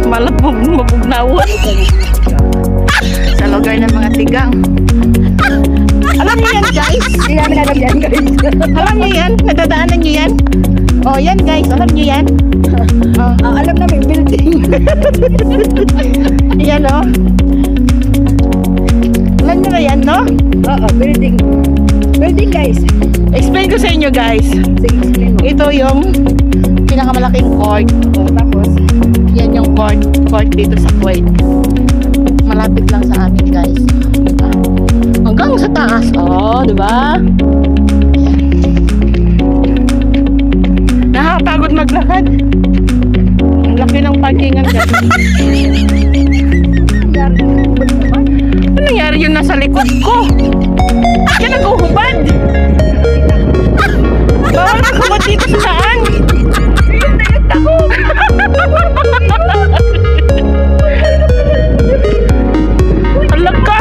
Malabog, mabugnawon. Sa lugar ng mga tigang. Alam niyo yan, guys? Alam yan, guys. Alam niyo yan? Nadadaanan niyo yan? Oh, yan, guys. Alam niyo yan? Alam namin, building. Yan, oh. Alam niyo na yan, no? Oo, building. Building, guys. Explain ko sa inyo, guys. Sige, explain mo. Ito yung pinakamalaking court. Tapos, Yan yung court dito sa Kuwait. Malapit lang sa amin, guys. Hanggang sa taas. Oh, di ba? Nakakapagod maglakad. Ang laki ng parkingan, guys. Ano nangyari yun nasa likod ko? Yan nag-uhubad. Bawal nag-uhubad dito sa daan. Yun na yung takot. Alam ka.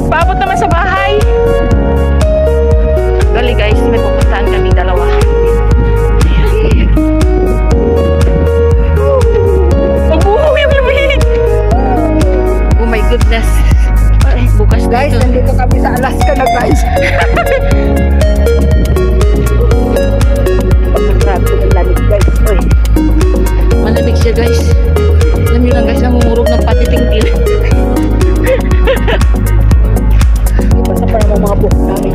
Paabot naman sa bahay. Gali, guys, may pupuntahan kami dalawa. Oh my goodness. Bukas guys, dito. nandito kami sa Alaska na, guys. Pagkagrabe ng lamig, guys. Oy. Malamig siya, guys. Alam nyo lang, guys, namumurog ng patitingtil. Basta pa naman mga buhok namin.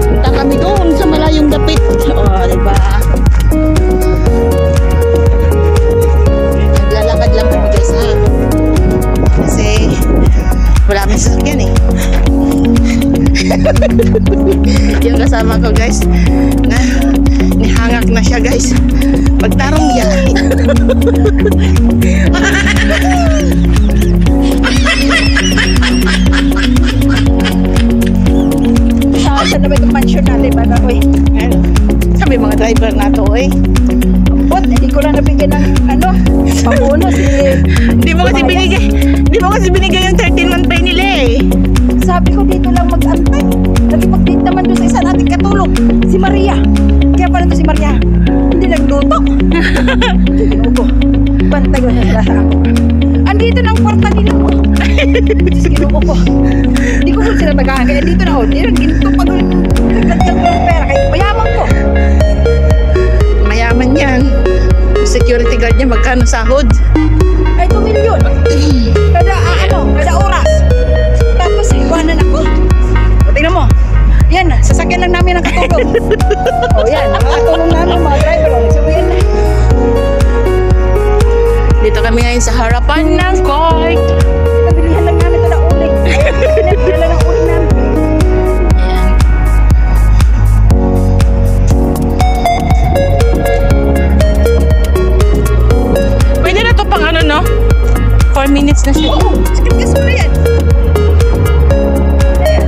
Punta kami doon sa malayong dapit. Oh, diba? Naglalakad lang kami, guys, ha? Kasi wala kami sasakyan, eh. Yung kasama ko, guys, na nihangak na siya, guys. Pagtarong niya. Saan na ba itong mansion natin? Baga, oy. Sabi mga driver na to, eh. Ampot, hindi ko lang nabigyan ng, pabonus, eh. Hindi mo kasi binigay yung 13-month pay nila, eh. Sabi ko dito lang mag-antay. Nagipag-date naman doon sa isa nating katulog, si Maria. Kaya pala to si Maria, hindi nagluto. Ginugo. Bantay ko siya sa ako. Andito na ang kwarta nila mo. Diyos, ginugo ko. Hindi ko sila tagahan. Kaya dito na ako. Ginto pa doon. Nagdagdag ko ng pera. Kaya mayaman ko. Mayaman yan. Security guard niya magkano sahod? Ay, 2 milyon. Kada oras. Tapos, iwanan ako. Tingnan mo. Yan na, sasakyan lang namin ang katulong. O yan, nakakatulong namin mga driver. So, yan na. Dito kami ngayon sa harapan ng court. Nabilihan lang namin ito na uling. Nabilihan lang ng uling namin. Ayan. Pwede na to pang ano, no? 4 minutes na siya. Oo, sikip ka sula yan. Ayan.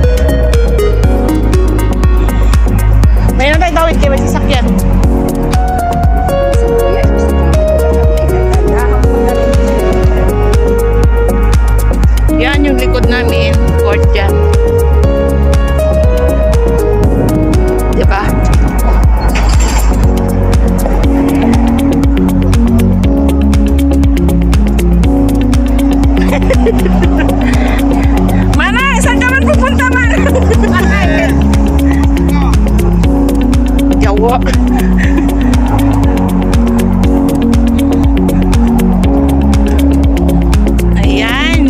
May na tayo tawid kayo, may sasakyan. Yan yung likod namin, court dyan. Diba? Mana, saan ka man pupunta, man? Jawa. Ayan.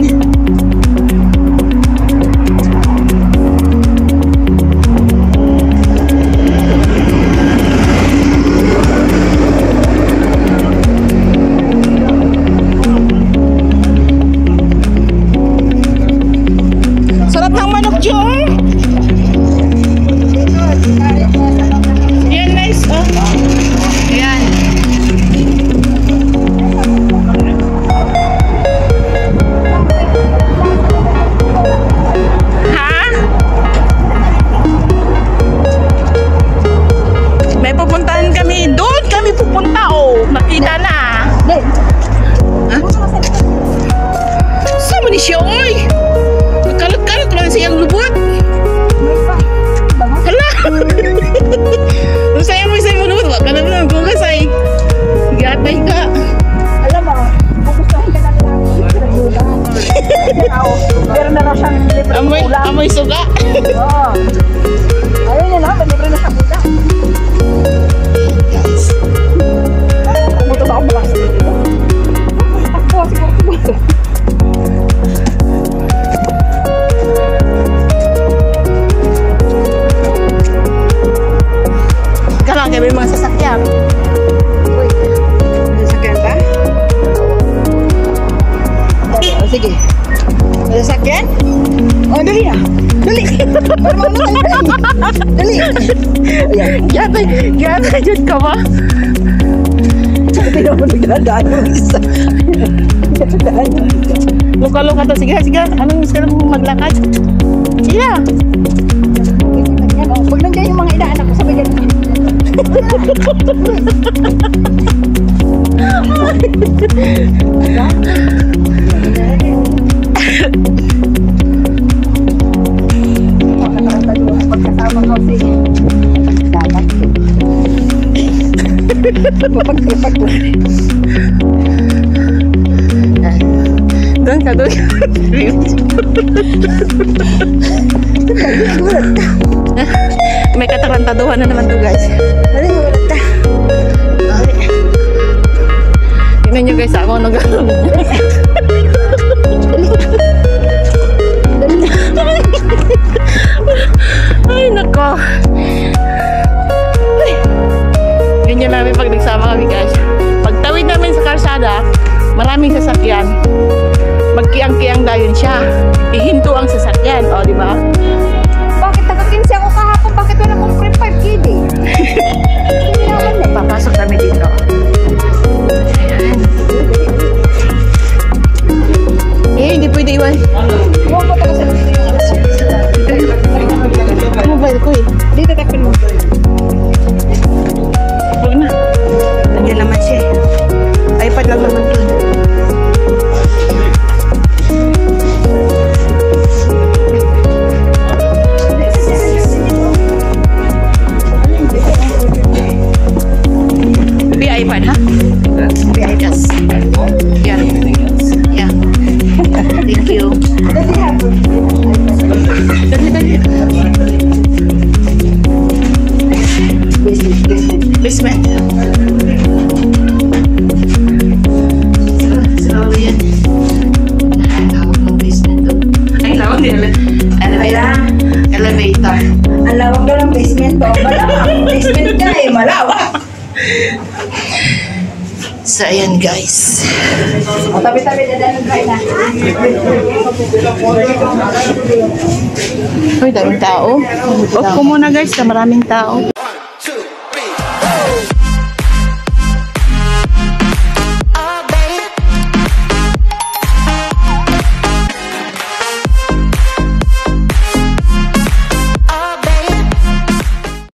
Sarap ng manok, Jor. Yan, nice, oh. Ayan. Ha? May pupuntahan kami. Doon kami pupunta, oh. Nakita na. Hindi. Ha? Sama ni siya, oy. Nagkalat-kalat lang siyang lubot. May pa. Bango. Hala! Ang saya mo lubot. Wag ka na Amoy suga. Oo. Ayun na lang, malibre na sa kuda. Guys. Pumunta ba akong malakas dito? Ako, siguro pumunta. Kalang may mga sasakyan. Uy, may sasakyan ba? O, sige. May sasakyan? O, dali na. Dali. Para mauna tayo, dali. Dali. Ayan. Gata dyan ka ba? Hindi naman nagdadaan yung isa. Nagdadaan yung isa. Luka-luka to. Sige, sige. Anong gusto mo maglakad? Sige na. Pag nandiyan yung mga inaanak ko, sabi ganun. Pagkasama ko si dapat. Mapagkipag ko. Doon ka, doon ka. May katarantaduhan na naman to guys. Dali, gulat ka. Tingnan nyo guys, ako ano gano'n. Ay, nako. Ganyan namin pag nagsama kami guys. Pagtawid namin sa kalsada, maraming sasakyan. Magkiang-kiang dayon siya. Ihinto ang sasakyan, o di ba? Bakit taga-15 ako kahapon? Bakit wala kong free 5 KD? Hindi naman eh. Papasok kami dito. Ayan. Hindi pwede iwan. Huwag mo taga sa dito yung alas. Mobile ko eh. Dito takpin mo. Huwag na. Nandiyan naman siya eh. iPad lang naman to. Be iPad, ha? Yes. Yeah. Yeah. Thank you. Dali, dali. Basement. Sorry yan. Tawag ng basement to. Ay, tawag din. Elevator. Ang lawak daw ng basement to. Malawak. Basement ka eh. Malawak. So, ayan guys. O, tabi-tabi na dahil nag-try na. Uy, daming tao. Off ko muna guys, na maraming tao. 1, 2, 3.